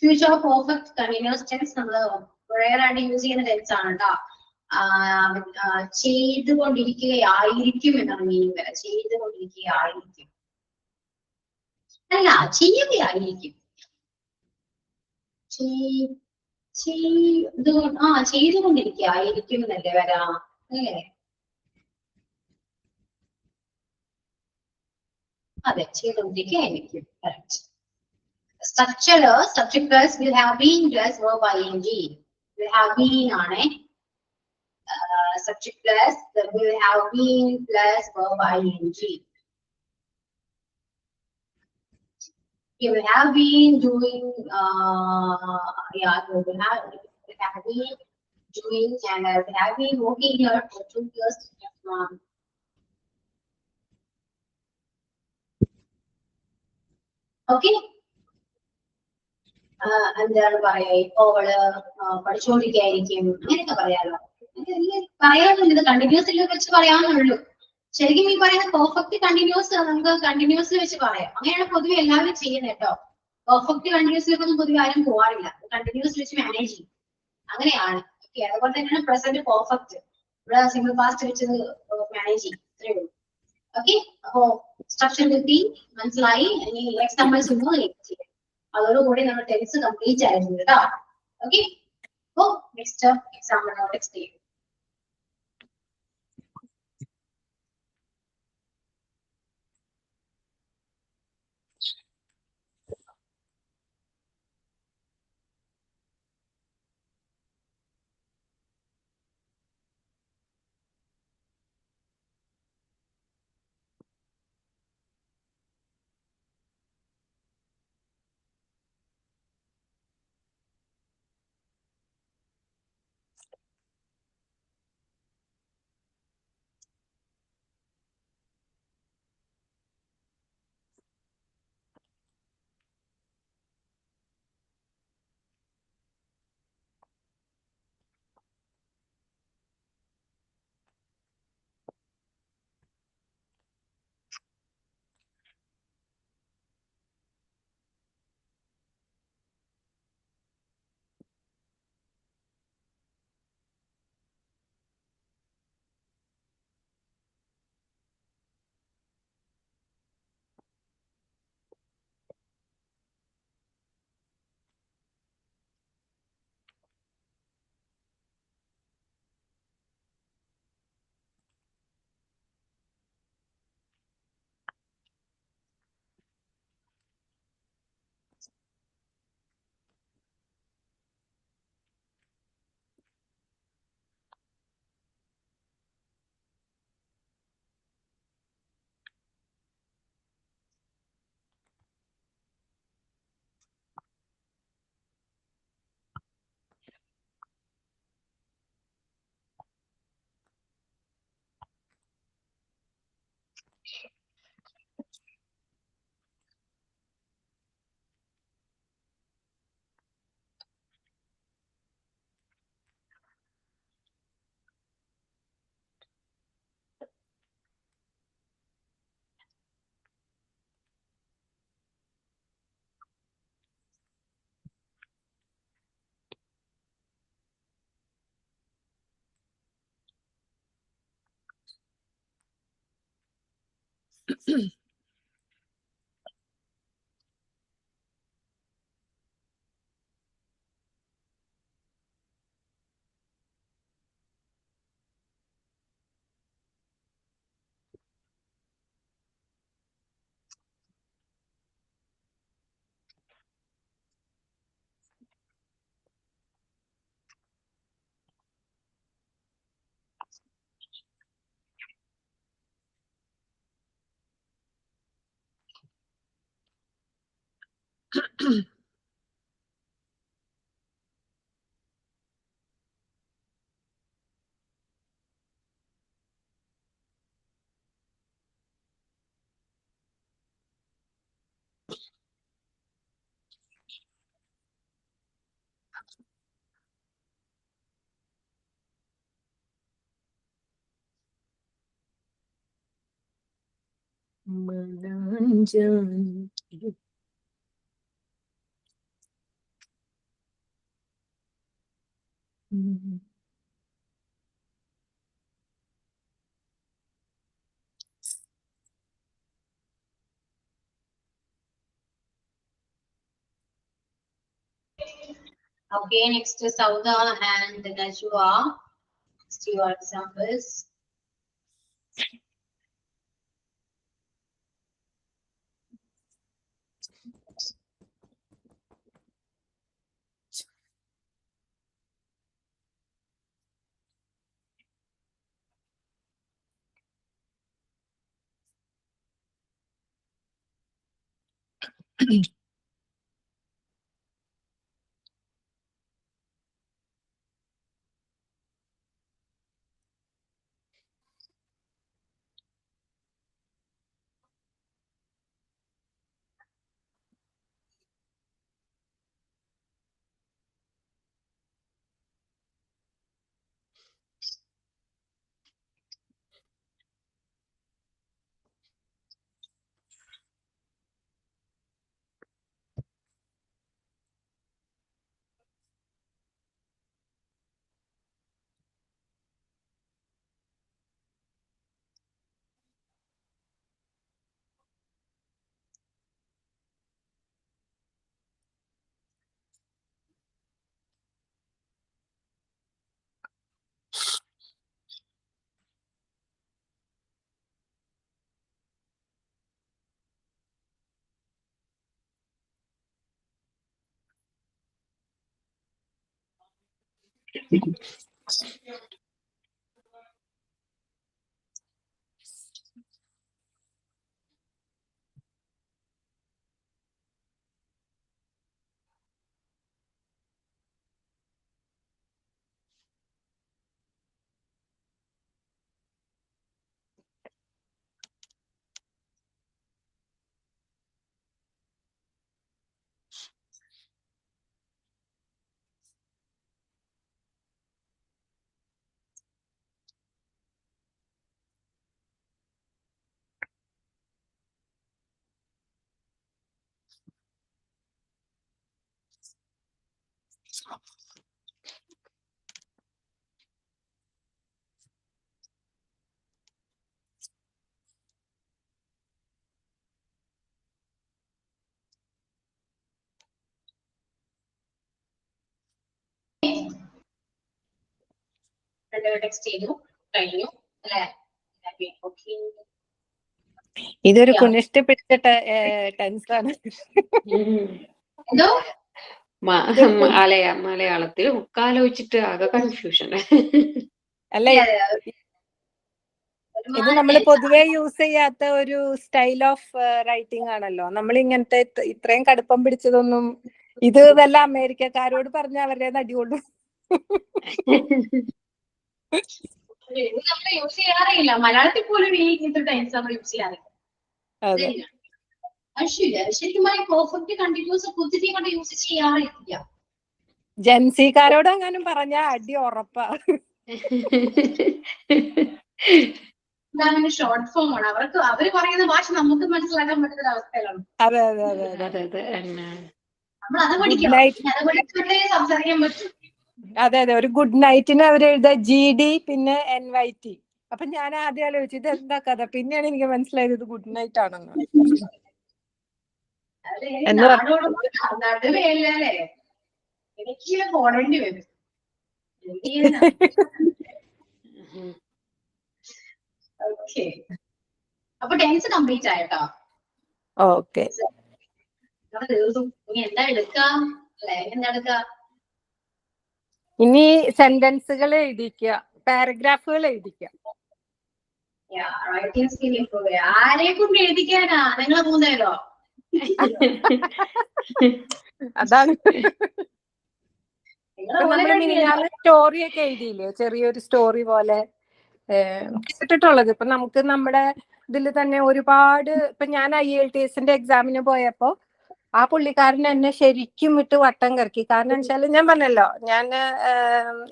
ഫ്യൂച്ചർ പെർഫെക്റ്റ് കണ്ടിന്യൂസ് ടെൻസ് നമ്മൾ റെയർ ആയിട്ട് യൂസ് ചെയ്യുന്ന ടെൻസ് ആണ് കേട്ടോ. ചെയ്തുകൊണ്ടിരിക്കുകയായിരിക്കും എന്നാണ് മീനിങ് വരെ. ചെയ്തുകൊണ്ടിരിക്കുകയായിരിക്കും അല്ല, ചെയ്യുകയായിരിക്കും. ചെയ്തുകൊണ്ടിരിക്കുകയായിരിക്കും എന്നല്ലേ വരാ, അല്ലേ? അതെ, ചെയ്തുകൊണ്ടിരിക്കുകയായിരിക്കും. Correct. Structure, subject plus will have been plus verb ing. Will have been ആണ്. Subject plus the will have been plus verb ing. You will have been doing, you will have been doing and will have been working here for 2 years. Okay. എന്താണ് പറയാ, ഇപ്പൊ അവള് പഠിച്ചുകൊണ്ടിരിക്കുകയായിരിക്കും, അങ്ങനെയൊക്കെ പറയാലോ. പറയാനൊന്നും ഇത് കണ്ടിന്യൂസിൽ വെച്ച് പറയാവുന്നുള്ളൂ. ശരിക്കും ഈ പറയുന്ന പെർഫെക്റ്റ് കണ്ടിന്യൂസ് നമുക്ക് കണ്ടിന്യൂസിൽ വെച്ച് പറയാം. അങ്ങനെയാണ് പൊതുവെ എല്ലാവരും ചെയ്യുന്നത് കേട്ടോ. പെർഫെക്റ്റ് കണ്ടിന്യൂസിലേക്കൊന്നും പൊതുവെ ആരും പോകാറില്ല. കണ്ടിന്യൂസ് വെച്ച് മാനേജ് ചെയ്യും, അങ്ങനെയാണ്. ഓക്കെ, അതുപോലെ തന്നെയാണ് പ്രസന്റ് പെർഫെക്റ്റ്. ഇവിടെ സിംഗിൾ പാസ്റ്റ് വെച്ച് മാനേജ് ചെയ്യും, ഇത്രയേ ഉള്ളൂ. ഓക്കെ, അപ്പോ സ്ട്രക്ചർ കിട്ടി, മനസ്സിലായി. ഇനി എക്സാമ്പിൾസ് ഒന്നും ചെയ്യാം. അതോടുകൂടി നമ്മൾ ടെൻസ് കംപ്ലീറ്റ് ആയിരുന്നു കേട്ടോ. ഓക്കെ, അപ്പോ നെക്സ്റ്റ് എക്സാമ്പിൾ ടെക്സ്റ്റ് ചെയ്യും. Okay, next is Sauda and Najwa. Next your examples. Text ചെയ്തു കഴിഞ്ഞു അല്ലേ? Okay. ഇതൊരു Yeah. കുനിഷ്ട് പിടിച്ച ടെൻസാണ്. എന്തോ മലയാളത്തിൽ മുക്കാലോചിച്ചിട്ട് ആകെ കൺഫ്യൂഷൻ. അല്ല, ഇത് നമ്മൾ പൊതുവെ യൂസ് ചെയ്യാത്ത ഒരു സ്റ്റൈൽ ഓഫ് റൈറ്റിംഗ് ആണല്ലോ. നമ്മൾ ഇങ്ങനത്തെ ഇത്രയും കടുപ്പം പിടിച്ചതൊന്നും ഇത് വല്ല അമേരിക്കക്കാരോട് പറഞ്ഞ അവരുടെ നടികൊള്ളു. നമ്മൾ യൂസ് ചെയ്യാറില്ല, മലയാളത്തിൽ പോലും ഈ ഇങ്ങനത്തെ ടൈംസ് നമ്മൾ യൂസ് ചെയ്യാറില്ല. ശരിക്കും പെർഫെക്റ്റ് കണ്ടിന്യൂസ് പോസിറ്റീവ് കൊണ്ട് യൂസ് ചെയ്യാറില്ല. ജൻസിക്കാരോട് അങ്ങാനും പറഞ്ഞ അടി ഉറപ്പാ. ഷോർട്ട് ഫോം ആണ് അവർക്ക്, അവര് പറയുന്ന ഭാഷ നമുക്ക് മനസ്സിലാക്കാൻ പറ്റുന്ന അവസ്ഥയിലാണ്. അതെ അതെ അതെ അതെ നമ്മൾ അത് പഠിക്കണം, അത് പഠിച്ചിട്ടേ സംസാരിക്കാൻ പറ്റും. അതെ അതെ. ഒരു ഗുഡ് നൈറ്റിന് അവർ എഴുതാ GD പിന്നെ NYT. അപ്പൊ ഞാൻ ആദ്യം ആലോചിച്ചു ഇത് എന്താ കഥ, പിന്നെയാണ് എനിക്ക് മനസ്സിലായത് ഇത് ഗുഡ് നൈറ്റ് ആണെന്ന്. എന്ന് നടുവേലല്ലേ എനിക്ക് പോടേണ്ടി വരും. ഓക്കെ, അപ്പൊ ടെൻസ് കംപ്ലീറ്റ് ആയിട്ടോ. ഓക്കെ, തീർന്നു. ഇനി എന്താ എടുക്കാം അല്ലെ, എന്താ എടുക്കാം? ഇനി സെന്റൻസുകൾ എഴുതിക്കുക, പാരഗ്രാഫുകൾ എഴുതിക്കുക. റൈറ്റിംഗ് സ്കിൽ ഇംപ്രൂവ് ചെയ്യാം. ആരെ കൊണ്ട് എഴുതിക്കാനാ? നിങ്ങളെ മൂന്നേരോ? അതാണ് സ്റ്റോറി ഒക്കെ എഴുതിയില്ലേ, ചെറിയൊരു സ്റ്റോറി പോലെ കേട്ടിട്ടുള്ളത്. ഇപ്പൊ നമുക്ക് നമ്മുടെ ഇതിൽ തന്നെ ഒരുപാട്, ഇപ്പൊ ഞാൻ IELTS എക്സാമിന് പോയപ്പോ ആ പുള്ളിക്കാരൻ എന്നെ ശരിക്കും വിട്ട് വട്ടം കറക്കി. കാരണം വെച്ചാല് ഞാൻ പറഞ്ഞല്ലോ, ഞാൻ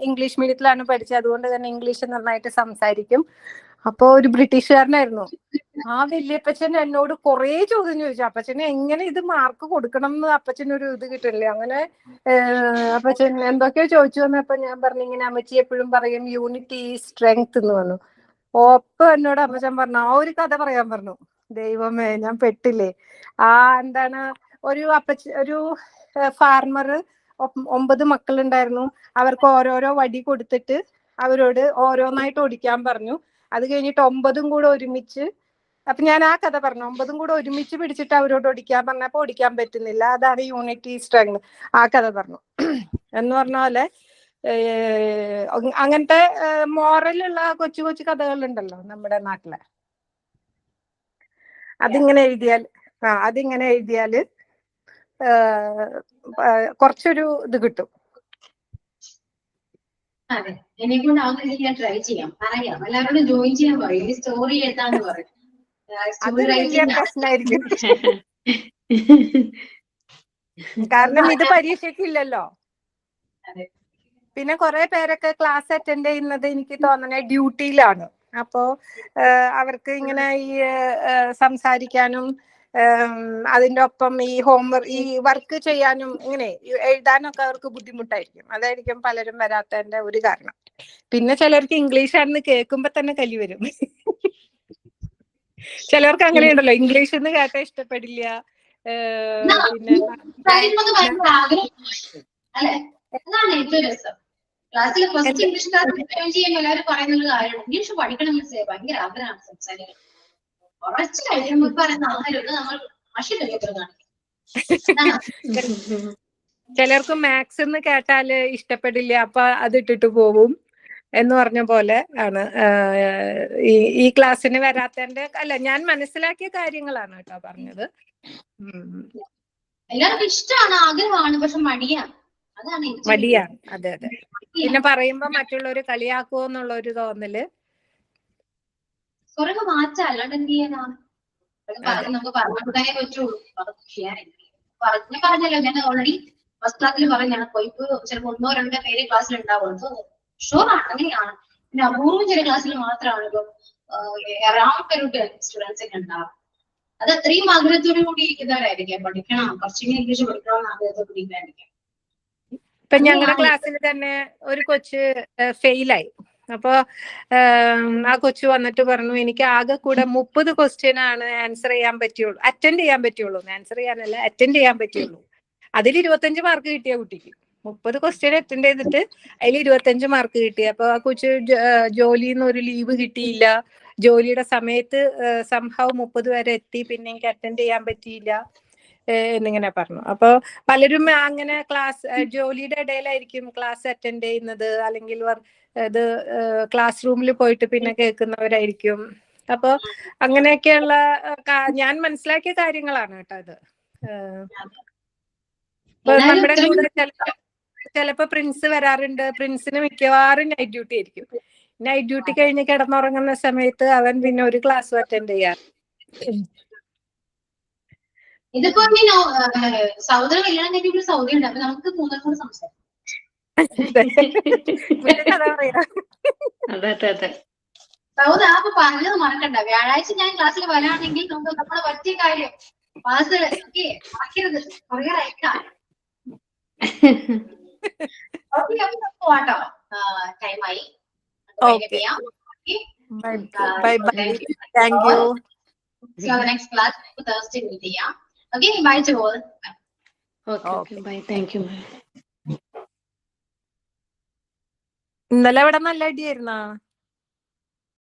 ഇംഗ്ലീഷ് മീഡിയത്തിലാണ് പഠിച്ചത്, അതുകൊണ്ട് തന്നെ ഇംഗ്ലീഷ് നന്നായിട്ട് സംസാരിക്കും. അപ്പൊ ഒരു ബ്രിട്ടീഷുകാരനായിരുന്നു ആ വല്യപ്പച്ചൻ. എന്നോട് കുറെ ചോദ്യം ചോദിച്ചു. അപ്പച്ചന് എങ്ങനെ ഇത് മാർക്ക് കൊടുക്കണം എന്ന് അപ്പച്ചനൊരു ഇത് കിട്ടില്ലേ. അങ്ങനെ അപ്പച്ചൻ എന്തൊക്കെയോ ചോദിച്ചു വന്നപ്പോ ഞാൻ പറഞ്ഞു, ഇങ്ങനെ അമ്മച്ചി എപ്പോഴും പറയും യൂണിറ്റി സ്ട്രെങ്ത് എന്ന് പറഞ്ഞു. ഒപ്പം എന്നോട് അപ്പച്ചൻ പറഞ്ഞു ആ ഒരു കഥ പറയാൻ പറഞ്ഞു. ദൈവമേ, ഞാൻ പെട്ടില്ലേ. എന്താണ്, ഒരു ഫാർമർ 9 മക്കളുണ്ടായിരുന്നു. അവർക്ക് ഓരോരോ വടി കൊടുത്തിട്ട് അവരോട് ഓരോന്നായിട്ട് ഓടിക്കാൻ പറഞ്ഞു. അത് കഴിഞ്ഞിട്ട് 9 കൂടെ ഒരുമിച്ച്, അപ്പൊ ഞാൻ ആ കഥ പറഞ്ഞു. 9 കൂടെ ഒരുമിച്ച് പിടിച്ചിട്ട് അവരോട് ഓടിക്കാൻ പറഞ്ഞപ്പോ ഓടിക്കാൻ പറ്റുന്നില്ല. അതാണ് യൂണിറ്റി സ്ട്രെങ്ത്. ആ കഥ പറഞ്ഞു. എന്ന് പറഞ്ഞ പോലെ അങ്ങനത്തെ മോറലുള്ള കൊച്ചു കൊച്ചു കഥകളുണ്ടല്ലോ നമ്മുടെ നാട്ടിലെ. അതിങ്ങനെ എഴുതിയാല് കുറച്ചൊരു ഇത് കിട്ടും. അതെ, എന്നെ കൊണ്ടാവുന്ന ഞാൻ ട്രൈ ചെയ്യാം. പറയാം, എല്ലാവരോടും ജോയിൻ ചെയ്യാൻ പറയും. സ്റ്റോറി എഴുതാന്ന് പറയും. അത് വലിയ പ്രശ്നമായിരിക്കും. കാരണം ഇത് പരീക്ഷയ്ക്കില്ലല്ലോ. പിന്നെ കുറെ പേരൊക്കെ ക്ലാസ് അറ്റൻഡ് ചെയ്യുന്നത് എനിക്ക് തോന്നണേ ഡ്യൂട്ടിയിലാണ്. അപ്പോ അവർക്ക് ഇങ്ങനെ ഈ സംസാരിക്കാനും അതിന്റെ ഒപ്പം ഈ ഈ വർക്ക് ചെയ്യാനും ഇങ്ങനെ എഴുതാനൊക്കെ അവർക്ക് ബുദ്ധിമുട്ടായിരിക്കും. അതായിരിക്കും പലരും വരാത്തതിന്റെ ഒരു കാരണം. പിന്നെ ചിലർക്ക് ഇംഗ്ലീഷ് ആണെന്ന് കേൾക്കുമ്പോ തന്നെ കലി വരും. ചിലർക്ക് അങ്ങനെയുണ്ടല്ലോ, ഇംഗ്ലീഷ് എന്ന് കേട്ടാ ഇഷ്ടപ്പെടില്ല. പിന്നെ അതാണ് ഏറ്റവും രസം. ക്ലാസ്സിൽ ഫസ്റ്റ് ഇംഗ്ലീഷ് ക്ലാസ് ജോയിൻ ചെയ്യുമ്പോൾ എല്ലാവരും പറയുന്ന കാര്യമാണ്, ഇംഗ്ലീഷ് പഠിക്കണം എന്ന് ഭയങ്കര ആഗ്രഹമാണ് സംസാരിക്കാൻ. കുറച്ച് കഴിയുമ്പോൾ പറയുന്ന ആഹാരം നമ്മൾ ഭാഷ ചിലർക്ക് മാത്സ് എന്ന് കേട്ടാല് ഇഷ്ടപ്പെടില്ല, അപ്പൊ അത് ഇട്ടിട്ട് പോവും എന്ന് പറഞ്ഞ പോലെ ആണ്. ഈ ക്ലാസ്സിന് വരാത്തതിന്റെ അല്ല, ഞാൻ മനസ്സിലാക്കിയ കാര്യങ്ങളാണ് കേട്ടോ പറഞ്ഞത്. എല്ലാവർക്കും ഇഷ്ടമാണ്, ആഗ്രഹമാണ്, പക്ഷെ മടിയാണ്. മടിയാണ്. അതെ. പിന്നെ പറയുമ്പോ മറ്റുള്ളവര് കളിയാക്കുമോ എന്നുള്ള ഒരു തോന്നല്. കുറെ മാറ്റാം, അല്ലാണ്ട് എന്ത് ചെയ്യാനാണ്? നമുക്ക് പറഞ്ഞേ പറ്റുള്ളൂ. പറഞ്ഞല്ലോ, ഞാൻ ഓൾറെഡി ഫസ്റ്റ് ക്ലാസ്സിൽ പറഞ്ഞു. ഞാൻ പോയിപ്പോ ചിലപ്പോൾ 1-2 പേര് ക്ലാസ്സിൽ ഉണ്ടാവുള്ളൂ. ഷുവറാണ്, അങ്ങനെയാണ്. പിന്നെ അപൂർവം ചില ക്ലാസ്സിൽ മാത്രമാണ് ഇപ്പൊ അറൗണ്ട് ഒരു 10 സ്റ്റുഡൻസ് ഒക്കെ ഉണ്ടാവും. അത് അത്രയും ആഗ്രഹത്തോടു കൂടി ഇരിക്കുന്നവരായിരിക്കാം. പഠിക്കണം, കുറച്ചെങ്കിലും ഇംഗ്ലീഷ് പഠിക്കണമെന്ന് ആഗ്രഹത്തോടു കൂടിയിരിക്കും. ഇപ്പൊ ഞങ്ങളുടെ ക്ലാസ്സിൽ തന്നെ ഒരു കൊച്ച് ഫെയിലായി. അപ്പൊ ആ കൊച്ചു വന്നിട്ട് പറഞ്ഞു, എനിക്ക് ആകെ കൂടെ 30 ക്വസ്റ്റ്യൻ ആണ് ആൻസർ ചെയ്യാൻ പറ്റുള്ളൂ, അറ്റൻഡ് ചെയ്യാൻ പറ്റുള്ളൂ. ആൻസർ ചെയ്യാനല്ല, അറ്റൻഡ് ചെയ്യാൻ പറ്റുള്ളൂ. അതിൽ 25 മാർക്ക് കിട്ടിയ കുട്ടിക്ക്. 30 ക്വസ്റ്റ്യൻ അറ്റൻഡ് ചെയ്തിട്ട് അതിൽ 25 മാർക്ക് കിട്ടി. അപ്പൊ ആ കൊച്ചു ജോലിന്ന് ഒരു ലീവ് കിട്ടിയില്ല. ജോലിയുടെ സമയത്ത് സംഭവം 30 വരെ എത്തി, പിന്നെ എനിക്ക് അറ്റൻഡ് ചെയ്യാൻ പറ്റിയില്ല എന്നിങ്ങനെ പറഞ്ഞു. അപ്പൊ പലരും അങ്ങനെ ജോലിയുടെ ഇടയിലായിരിക്കും ക്ലാസ് അറ്റൻഡ് ചെയ്യുന്നത്, അല്ലെങ്കിൽ ഇത് ക്ലാസ് റൂമിൽ പോയിട്ട് പിന്നെ കേൾക്കുന്നവരായിരിക്കും. അപ്പൊ അങ്ങനെയൊക്കെയുള്ള ഞാൻ മനസ്സിലാക്കിയ കാര്യങ്ങളാണ് കേട്ടോ ഇത്. നമ്മുടെ കൂടെ ചിലപ്പോ പ്രിൻസ് വരാറുണ്ട്. പ്രിൻസിന് മിക്കവാറും നൈറ്റ് ഡ്യൂട്ടി ആയിരിക്കും. നൈറ്റ് ഡ്യൂട്ടി കഴിഞ്ഞ് കിടന്നുറങ്ങുന്ന സമയത്ത് അവൻ പിന്നെ ഒരു ക്ലാസ്സും അറ്റൻഡ് ചെയ്യാറ്. ഇതിപ്പോ സൗദി കല്യാണം കഴിഞ്ഞ സൗദി ഉണ്ട്. അപ്പൊ നമുക്ക് മൂന്നോട് സംസാരിക്കാം. സൗദ അപ്പൊ പറഞ്ഞത് മറക്കണ്ട. വ്യാഴാഴ്ച ഞാൻ ക്ലാസ്സിൽ വരാണെങ്കിൽ നമുക്ക് നമ്മളെ പറ്റിയ കാര്യം മറക്കരുത്. പോട്ടോ ടൈമായി. Bye bye. Thank you. Thank you. See you on the next class for Thursday, Vidya. Okay, bye to all. Okay bye. Thank you ma'am. ഇന്നലെ ഇവിടെ നല്ല അടിയായിരുന്നാ?